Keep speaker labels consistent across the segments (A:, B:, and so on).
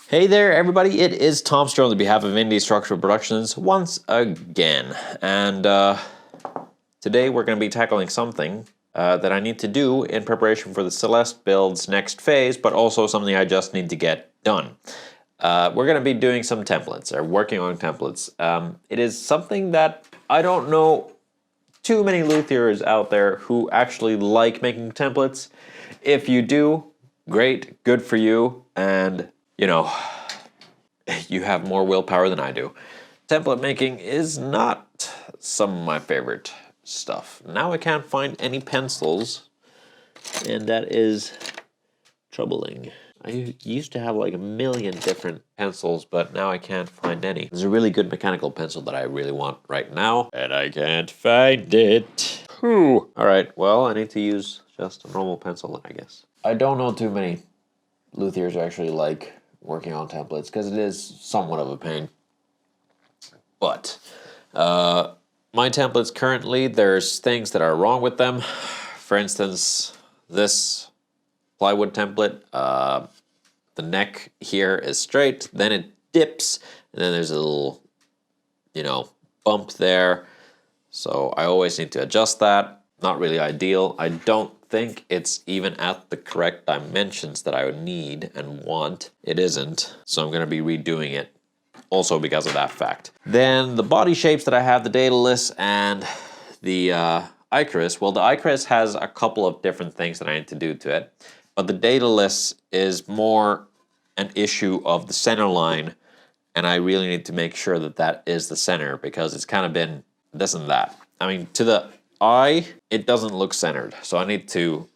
A: Hey there, everybody. It is Tom Strode on behalf of Indie Structural Productions once again. And today we're going to be tackling something that I need to do in preparation for the Celeste build's next phase, but also something I just need to get done. We're going to be doing some templates, or working on templates. It is something that I don't know too many luthiers out there who actually like making templates. If you do, great, good for you, and you know, you have more willpower than I do. Template making is not some of my favorite stuff. Now I can't find any pencils, and that is troubling. I used to have like a million different pencils, but now I can't find any. There's a really good mechanical pencil that I really want right now, and I can't find it. Whew. All right, well, I need to use just a normal pencil, I guess. I don't know too many luthiers who actually like working on templates because it is somewhat of a pain. But my templates currently, there's things that are wrong with them. For instance, this plywood template, the neck here is straight, then it dips, and then there's a little, bump there. So I always need to adjust that. Not really ideal. I don't think it's even at the correct dimensions that I would need and want. It isn't, so I'm going to be redoing it also because of that fact. Then the body shapes that I have, the Daedalus and the Icarus. Well, the Icarus has a couple of different things that I need to do to it, but the Daedalus is more an issue of the center line, and I really need to make sure that that is the center because it's kind of been this and that. I mean, to the eye, it doesn't look centered, so I need to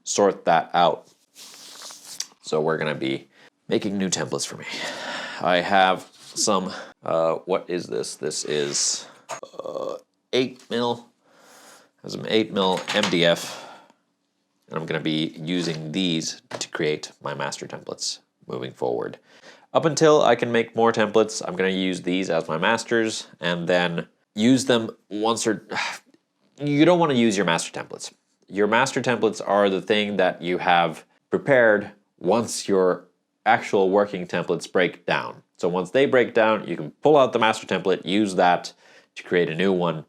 A: sort that out. So we're gonna be making new templates for me. I have some, what is this? This is 8mm, has some 8mm MDF, and I'm gonna be using these to create my master templates moving forward. Up until I can make more templates, I'm gonna use these as my masters, and then use them once or... You don't want to use your master templates. Your master templates are the thing that you have prepared once your actual working templates break down. So once they break down, you can pull out the master template, use that to create a new one,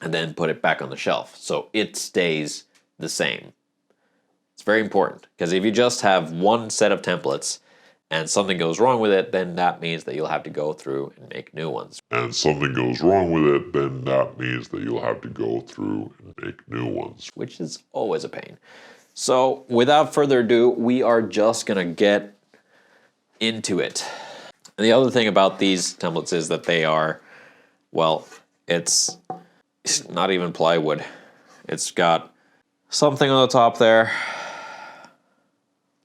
A: and then put it back on the shelf so it stays the same. It's very important because if you just have one set of templates and something goes wrong with it, then that means that you'll have to go through and make new ones.
B: And something goes wrong with it, then that means that you'll have to go through and make new ones.
A: Which is always a pain. So without further ado, we are just gonna get into it. And the other thing about these templates is that they are, well, it's not even plywood. It's got something on the top there.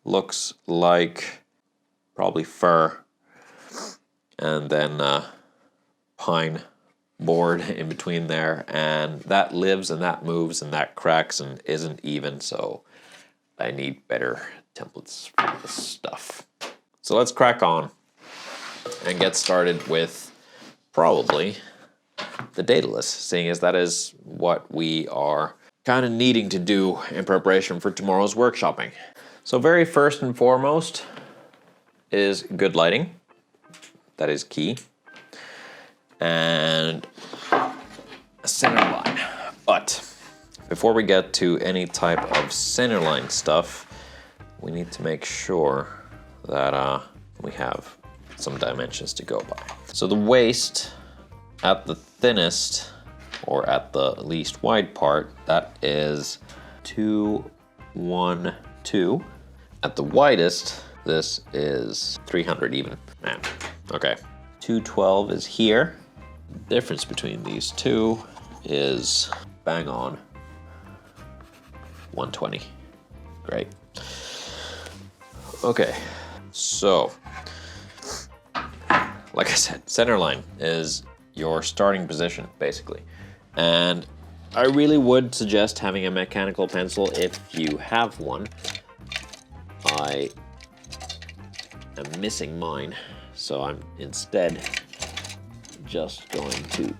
A: Looks like probably fir, and then pine board in between there, and that lives and that moves and that cracks and isn't even, so I need better templates for this stuff. So let's crack on and get started with probably the Daedalus, seeing as that is what we are kind of needing to do in preparation for tomorrow's workshopping. So very first and foremost is good lighting. That is key. And a center line. But before we get to any type of center line stuff, we need to make sure that we have some dimensions to go by. So the waist at the thinnest, or at the least wide part, that is 212. At the widest, this is 300 even. Man, okay. 212 is here. The difference between these two is bang on 120. Great. Okay, so like I said, center line is your starting position, basically. And I really would suggest having a mechanical pencil if you have one. I am missing mine, so I'm instead just going to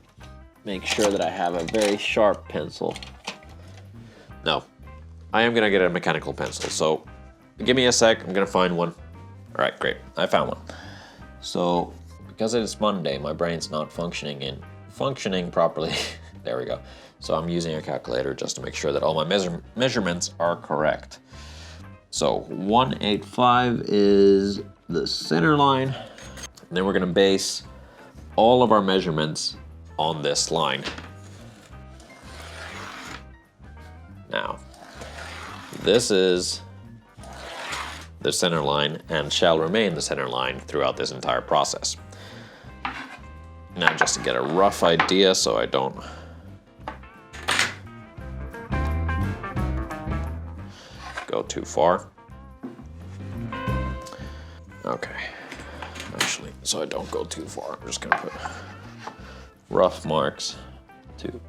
A: make sure that I have a very sharp pencil. No, I am gonna get a mechanical pencil, so give me a sec, I'm gonna find one. All right, great. I found one. So because it's Monday, my brain's not functioning properly. There we go. So I'm using a calculator just to make sure that all my measurements are correct. So 185 is the center line. And then we're gonna base all of our measurements on this line. Now, this is the center line and shall remain the center line throughout this entire process. Now, just to get a rough idea so I don't go too far. Okay, actually, so I don't go too far, I'm just gonna put rough marks to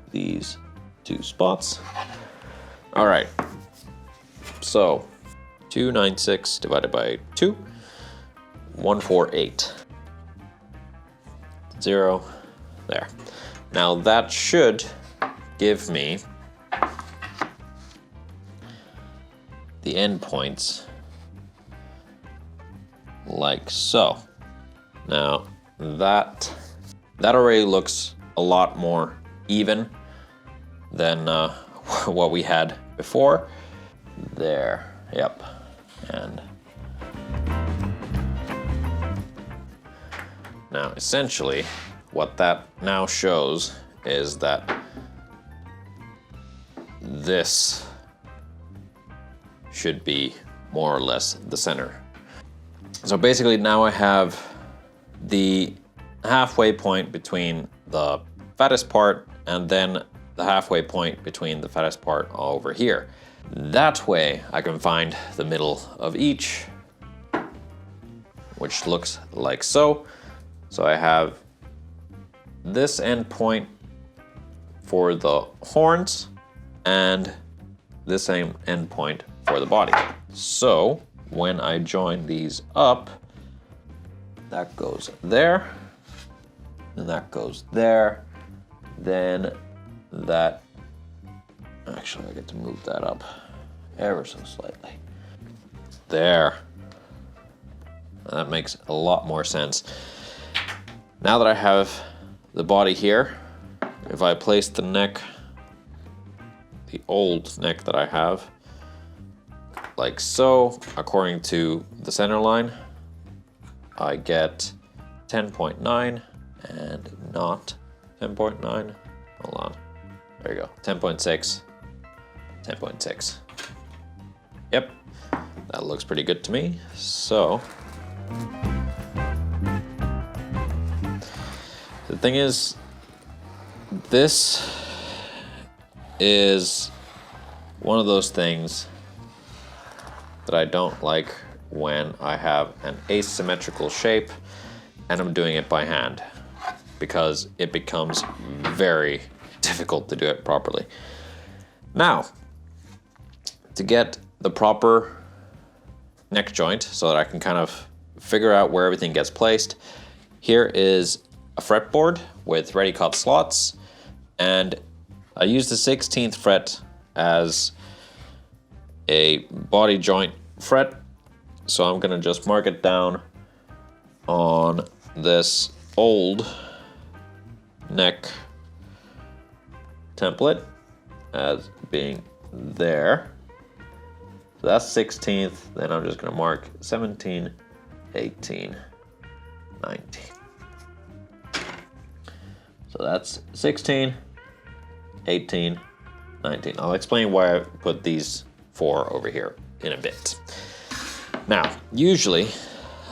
A: these two spots. All right, so 296 divided by 2, 148. 0, there. Now that should give me the endpoints like so. Now that already looks a lot more even than what we had before. There, yep. And now essentially what that now shows is that this should be more or less the center. So basically now I have the halfway point between the fattest part and then the halfway point between the fattest part over here. That way I can find the middle of each, which looks like so. So I have this end point for the horns and this same end point for the body. So when I join these up, that goes there, and that goes there, then that, actually I get to move that up ever so slightly. There. That makes a lot more sense. Now that I have the body here, if I place the neck, the old neck that I have, like so, according to the center line, I get 10.9 and not 10.9. Hold on. There you go. 10.6. 10.6. Yep. That looks pretty good to me. So the thing is, this is one of those things that I don't like when I have an asymmetrical shape and I'm doing it by hand, because it becomes very difficult to do it properly. Now, to get the proper neck joint so that I can kind of figure out where everything gets placed, here is a fretboard with ready cut slots, and I use the 16th fret as a body joint fret. So I'm gonna just mark it down on this old neck template as being there. So that's 16th, then I'm just gonna mark 17, 18, 19. So that's 16, 18, 19. I'll explain why I put these 4 over here in a bit. Now, usually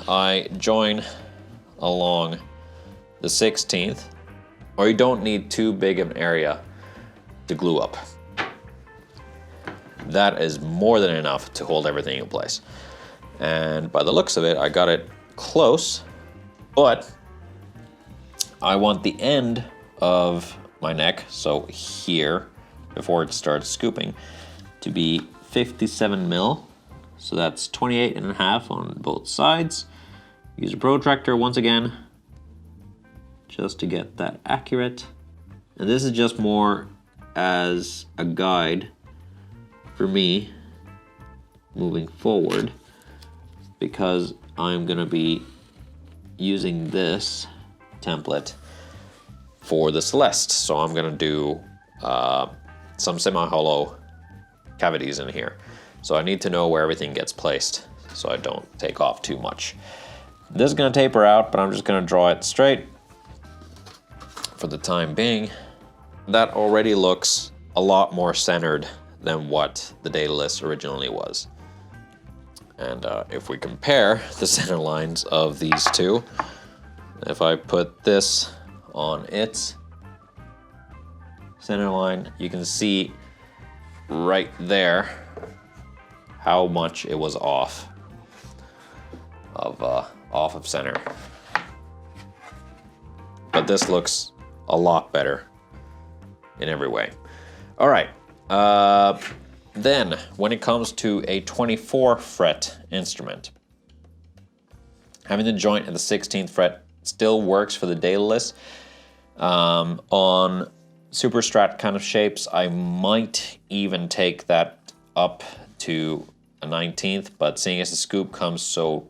A: I join along the 16th, or you don't need too big of an area to glue up. That is more than enough to hold everything in place. And by the looks of it, I got it close, but I want the end of my neck, so here, before it starts scooping, to be 57 mil. So that's 28.5 on both sides. Use a protractor once again, just to get that accurate. And this is just more as a guide for me moving forward. because I'm gonna be using this template for the Celeste. So I'm gonna do some semi-hollow cavities in here. So I need to know where everything gets placed so I don't take off too much. This is gonna taper out, but I'm just gonna draw it straight for the time being. That already looks a lot more centered than what the data list originally was. And if we compare the center lines of these two, if I put this on its center line, you can see right there how much it was off of center. But this looks a lot better in every way. All right. Then, when it comes to a 24 fret instrument, having the joint at the 16th fret still works for the data list. On super strat kind of shapes, I might even take that up to a 19th, but seeing as the scoop comes so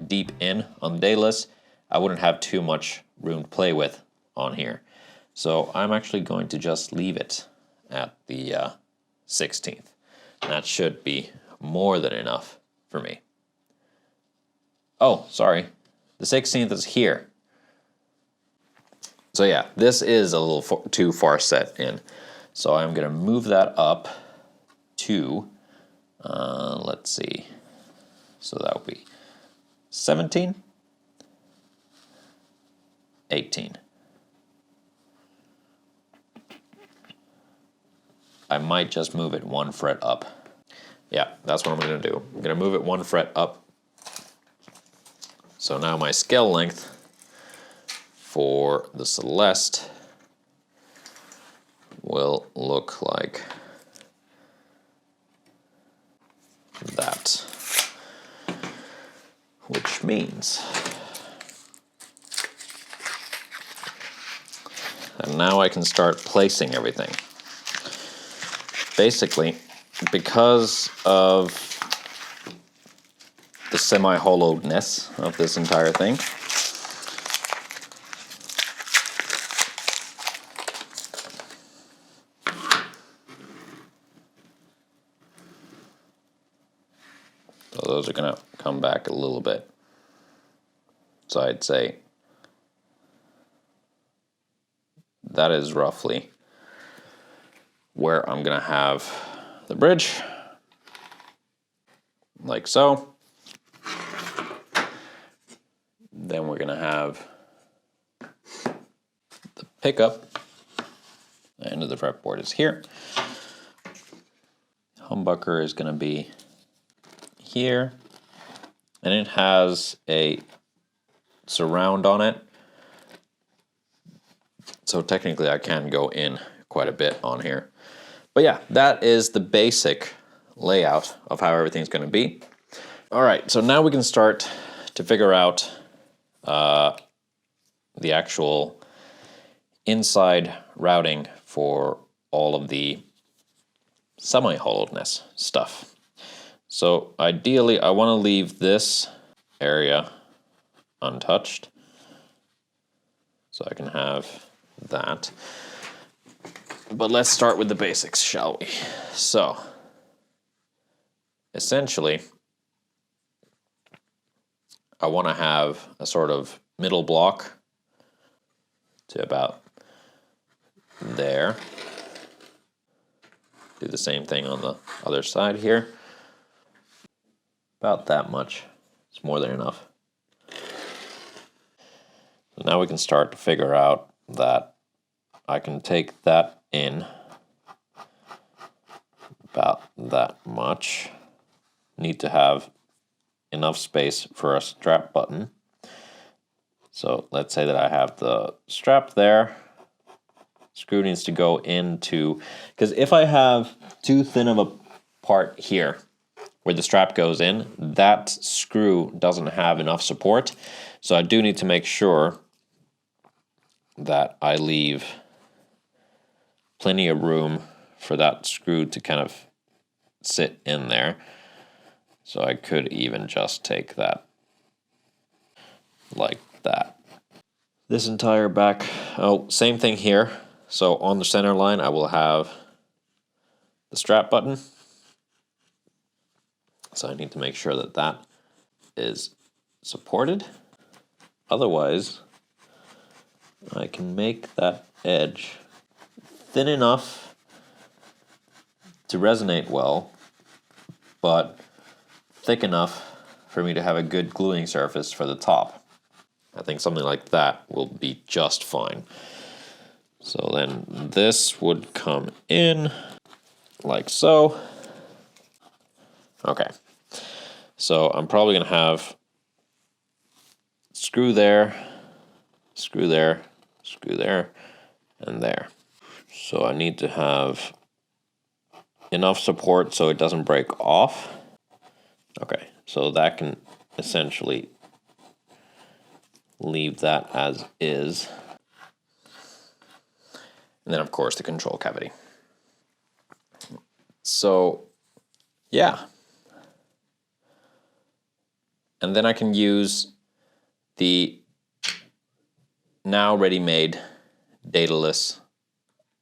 A: deep in on the data list, I wouldn't have too much room to play with on here. So I'm actually going to just leave it at the 16th. That should be more than enough for me. Oh, sorry. The 16th is here. So yeah, this is a little too far set in. So I'm going to move that up to, let's see. So that would be 17, 18. I might just move it 1 fret up. Yeah, that's what I'm gonna do. I'm gonna move it 1 fret up. So now my scale length for the Celeste will look like that. Which means, and now I can start placing everything. Basically, because of the semi-hollowedness of this entire thing, so those are going to come back a little bit. So I'd say that is roughly where I'm gonna have the bridge, like so. Then we're gonna have the pickup. The end of the fretboard is here. Humbucker is gonna be here, and it has a surround on it. So technically I can go in quite a bit on here. But yeah, that is the basic layout of how everything's going to be. All right, so now we can start to figure out the actual inside routing for all of the semi-hollowedness stuff. So ideally, I want to leave this area untouched, so I can have that. But let's start with the basics, shall we? So, essentially, I want to have a sort of middle block to about there. Do the same thing on the other side here. About that much. It's more than enough. So now we can start to figure out that I can take that in about that much. Need to have enough space for a strap button. So let's say that I have the strap there. Screw needs to go into, because if I have too thin of a part here where the strap goes in, that screw doesn't have enough support. So I do need to make sure that I leave plenty of room for that screw to kind of sit in there. So I could even just take that like that. This entire back, oh, same thing here. So on the center line, I will have the strap button. So I need to make sure that that is supported. Otherwise, I can make that edge thin enough to resonate well, but thick enough for me to have a good gluing surface for the top. I think something like that will be just fine. So then this would come in like so. Okay. So I'm probably going to have screw there, screw there, screw there, and there. So I need to have enough support so it doesn't break off. Okay, so that can essentially leave that as is. And then, of course, the control cavity. So, yeah. And then I can use the now ready-made dataless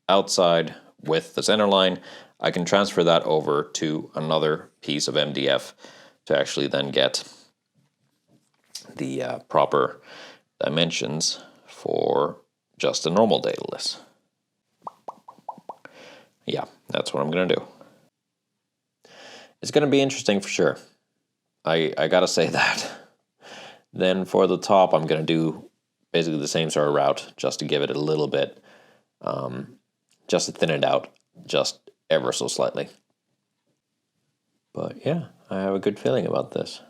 A: outside with the center line. I can transfer that over to another piece of MDF to actually then get the proper dimensions for just a normal dataless. Yeah, that's what I'm gonna do. It's gonna be interesting for sure. I gotta say that. Then for the top, I'm gonna do basically the same sort of route, just to give it a little bit, just to thin it out just ever so slightly. But yeah, I have a good feeling about this.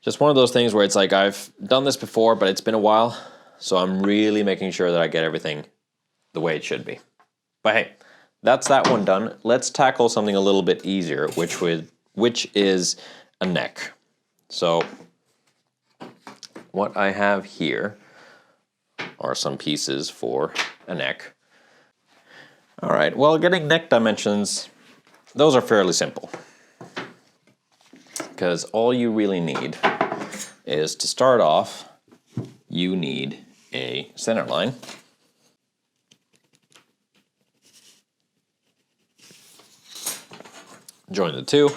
A: Just one of those things where it's like I've done this before, but it's been a while, so I'm really making sure that I get everything the way it should be. But hey, that's that one done. Let's tackle something a little bit easier, which is a neck. So what I have here are some pieces for a neck. All right, well, getting neck dimensions, those are fairly simple. Because all you really need is to start off, you need a center line. Join the two.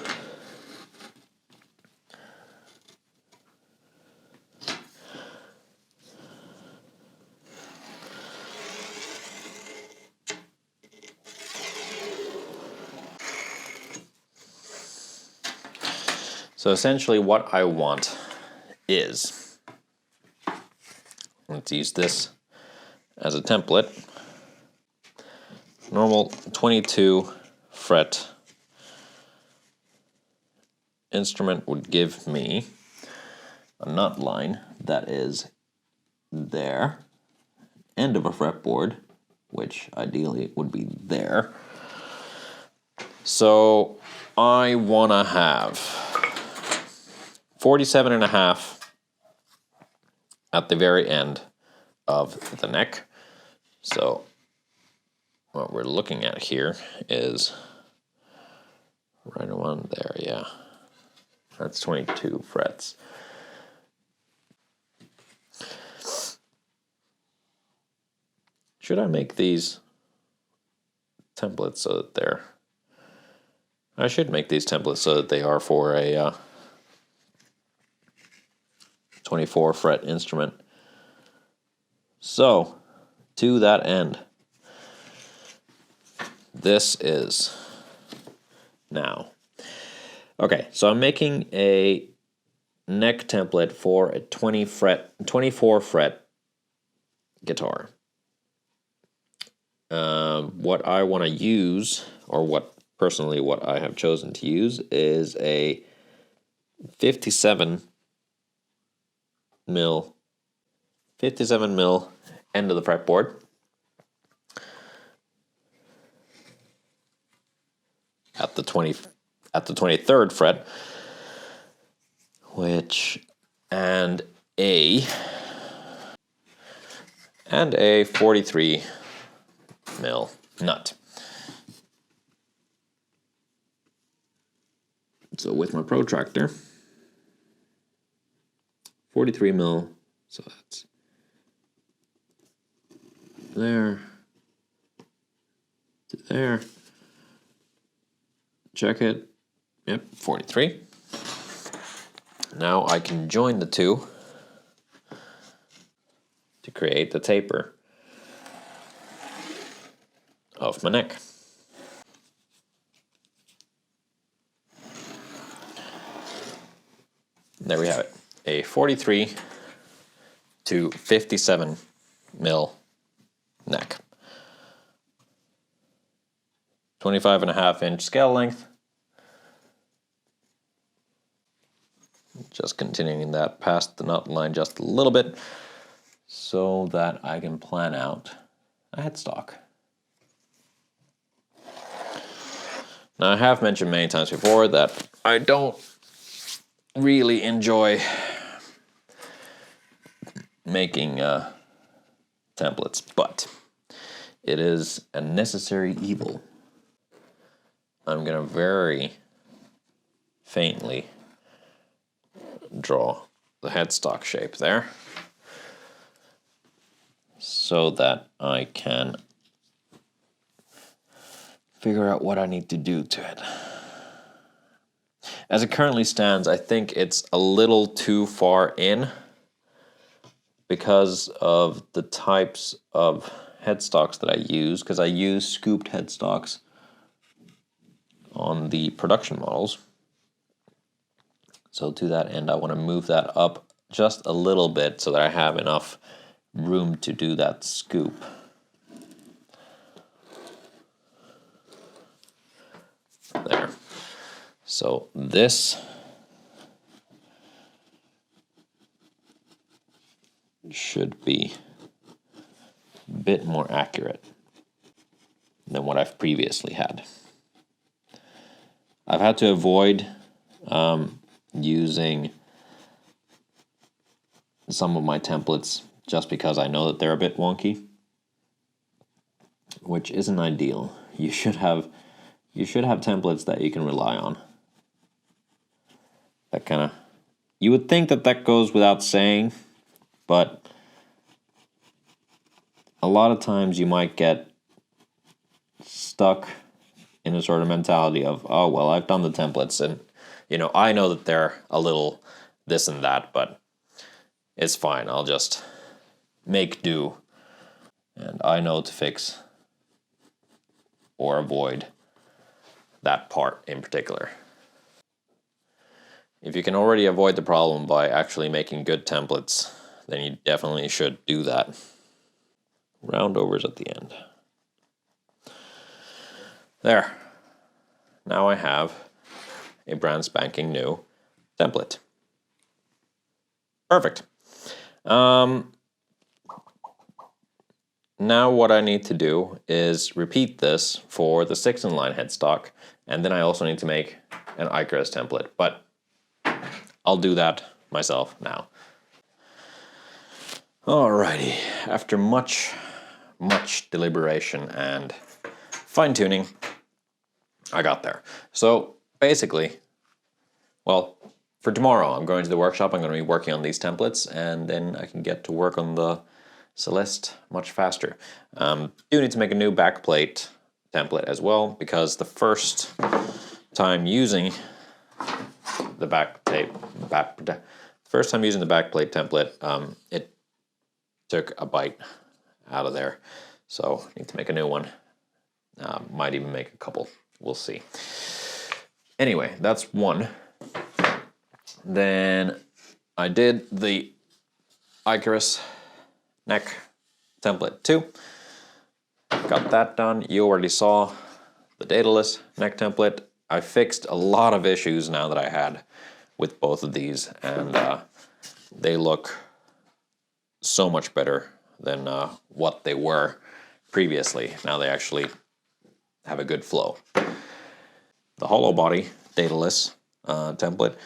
A: So essentially what I want is, let's use this as a template, normal 22 fret instrument would give me a nut line that is there, end of a fretboard, which ideally would be there. So I want to have 47.5 at the very end of the neck. So what we're looking at here is right around there, yeah. That's 22 frets. Should I make these templates so that they're... I should make these templates so that they are for a 24 fret instrument. So, to that end, this is now. Okay, so I'm making a neck template for a 24 fret guitar. What I want to use, or what I have chosen to use, is a 57 mil end of the fretboard. At the 23rd fret, and a 43 nut. So with my protractor, 43 mil, so that's there to there. Check it. Yep, 43. Now I can join the two to create the taper of my neck. There we have it. A 43 to 57 mil neck. 25.5-inch scale length. Just continuing that past the knot line just a little bit so that I can plan out a headstock. Now, I have mentioned many times before that I don't really enjoy making templates, but it is a necessary evil. I'm going to very faintly draw the headstock shape there so that I can figure out what I need to do to it. As it currently stands, I think it's a little too far in because of the types of headstocks that I use, because I use scooped headstocks on the production models. So to that end, I want to move that up just a little bit so that I have enough room to do that scoop. There. So this should be a bit more accurate than what I've previously had. I've had to avoid using some of my templates just because I know that they're a bit wonky, which isn't ideal. You should have templates that you can rely on. That kind of, you would think that that goes without saying, but a lot of times you might get stuck in a sort of mentality of, oh, well, I've done the templates and, I know that they're a little this and that, but it's fine. I'll just make do. And I know to fix or avoid that part in particular. If you can already avoid the problem by actually making good templates, then you definitely should do that. Roundovers at the end. There. Now I have a brand spanking new template. Perfect. Now what I need to do is repeat this for the 6-in-line headstock, and then I also need to make an Icarus template, but I'll do that myself now. Alrighty, after much deliberation and fine-tuning, I got there. So basically, well, for tomorrow I'm going to the workshop, I'm going to be working on these templates, and then I can get to work on the Celeste much faster. Do need to make a new backplate template as well, because the first time using the backplate template, it took a bite out of there. So I need to make a new one. Might even make a couple. We'll see. Anyway, that's one. Then I did the Icarus neck template 2. Got that done. You already saw the Daedalus neck template. I fixed a lot of issues now that I had with both of these, and they look so much better than what they were previously. Now they actually have a good flow. The hollow body Daedalus template,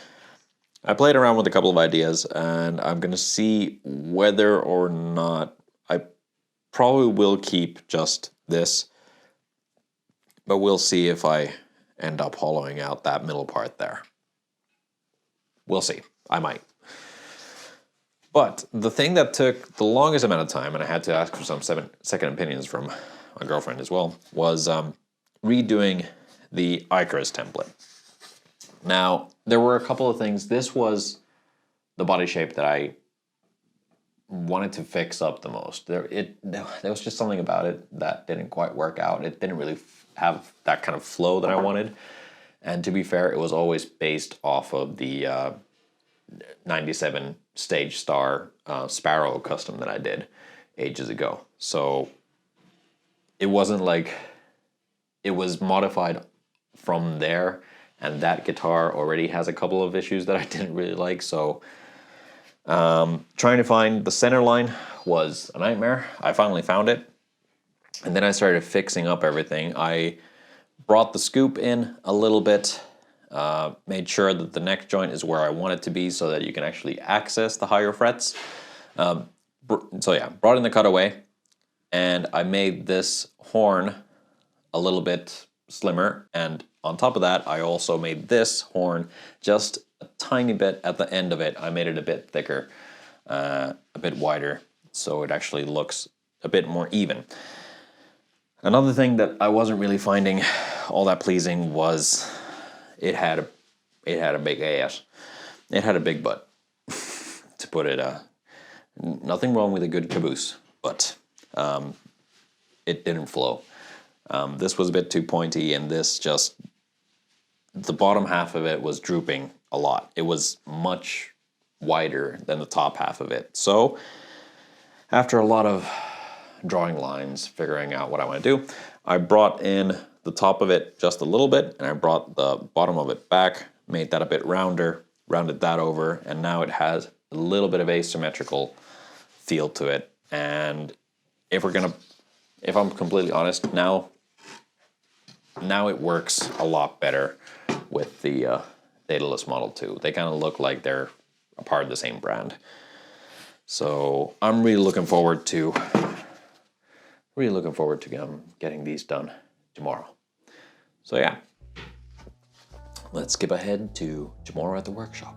A: I played around with a couple of ideas, and I'm going to see whether or not I probably will keep just this, but we'll see if I end up hollowing out that middle part there. We'll see. I might. But the thing that took the longest amount of time, and I had to ask for some second opinions from my girlfriend as well, was redoing the Icarus template. Now, there were a couple of things. This was the body shape that I wanted to fix up the most. There was just something about it that didn't quite work out. It didn't really have that kind of flow that I wanted. And to be fair, it was always based off of the 97 Stage Star Sparrow custom that I did ages ago. So it wasn't like it was modified from there, and that guitar already has a couple of issues that I didn't really like. So trying to find the center line was a nightmare. I finally found it, and then I started fixing up everything. I brought the scoop in a little bit, made sure that the neck joint is where I want it to be so that you can actually access the higher frets. So yeah, brought in the cutaway, and I made this horn a little bit slimmer, and on top of that, I also made this horn just a tiny bit at the end of it. I made it a bit thicker, a bit wider, so it actually looks a bit more even. Another thing that I wasn't really finding all that pleasing was it had a big ass. It had a big butt, to put it. Nothing wrong with a good caboose, but it didn't flow. This was a bit too pointy, and this just, the bottom half of it was drooping a lot. It was much wider than the top half of it. So after a lot of drawing lines, figuring out what I want to do, I brought in the top of it just a little bit, and I brought the bottom of it back, made that a bit rounder, rounded that over, and now it has a little bit of asymmetrical feel to it. And if I'm completely honest, now it works a lot better with the Daedalus Model 2. They kind of look like they're a part of the same brand. So I'm really looking forward to getting these done tomorrow. So yeah, let's skip ahead to tomorrow at the workshop.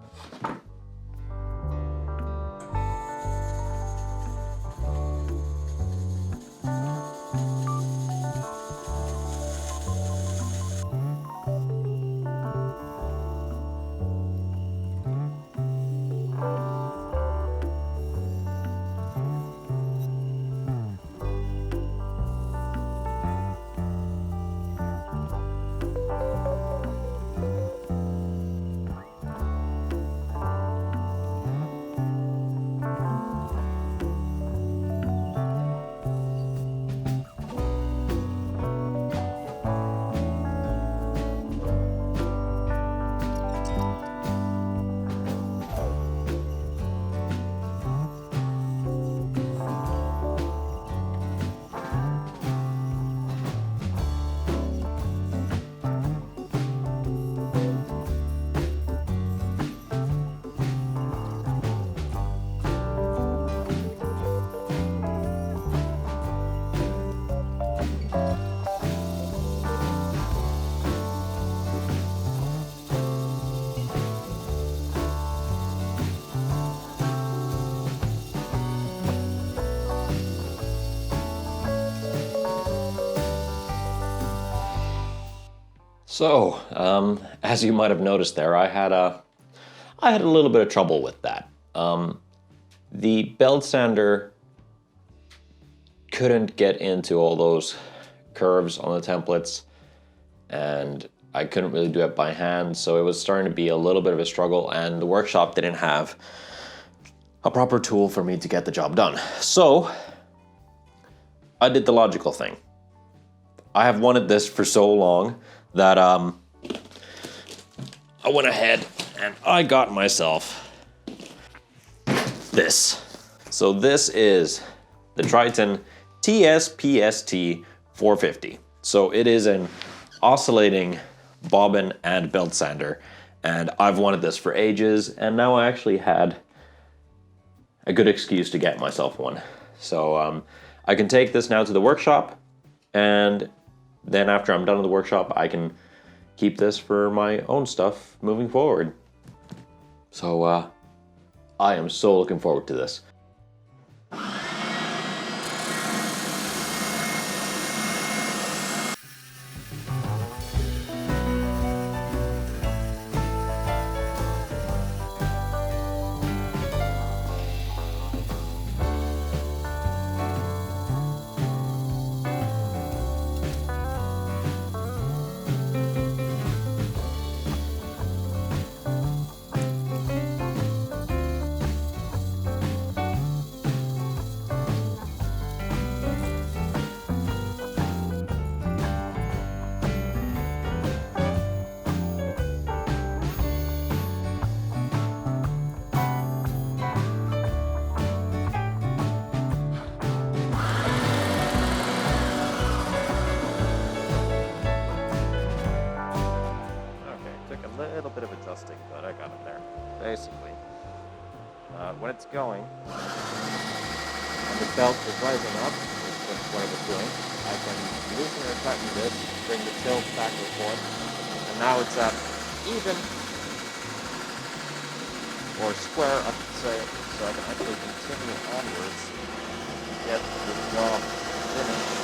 A: So, as you might have noticed there, I had a little bit of trouble with that. The belt sander couldn't get into all those curves on the templates, and I couldn't really do it by hand, so it was starting to be a little bit of a struggle, and the workshop didn't have a proper tool for me to get the job done. So, I did the logical thing. I have wanted this for so long that I went ahead and I got myself this. So this is the Triton TSPST 450. So it is an oscillating bobbin and belt sander, and I've wanted this for ages, and now I actually had a good excuse to get myself one. So I can take this now to the workshop, and then after I'm done with the workshop, I can keep this for my own stuff moving forward. So, I am so looking forward to this.
C: Little bit of adjusting, but I got it there. Basically, when it's going and the belt is rising up, which is what I was doing, I can loosen or tighten this, bring the tilt back and forth, and now it's at even or square, I should say, so I can actually continue onwards and get the job finished.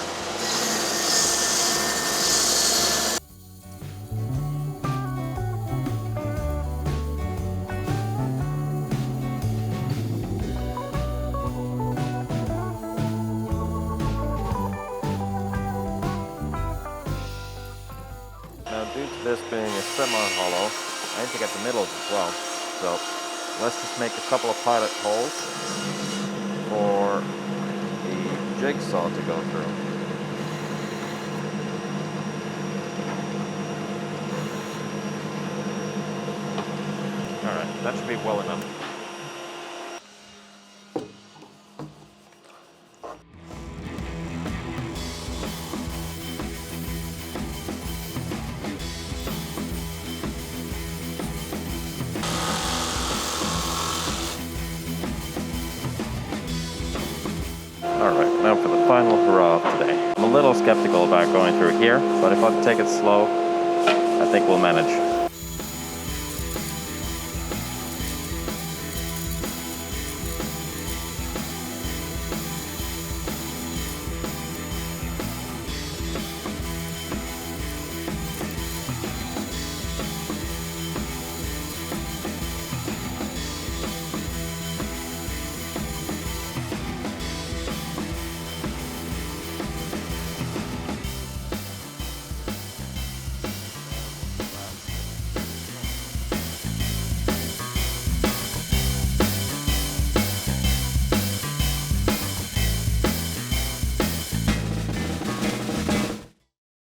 C: Now, due to this being a semi-hollow, I need to get the middles as well. So let's just make a couple of pilot holes for the jigsaw to go through. Alright, that should be well enough. Alright, now for the final hurrah of today. I'm a little skeptical about going through here, but if I take it slow, I think we'll manage.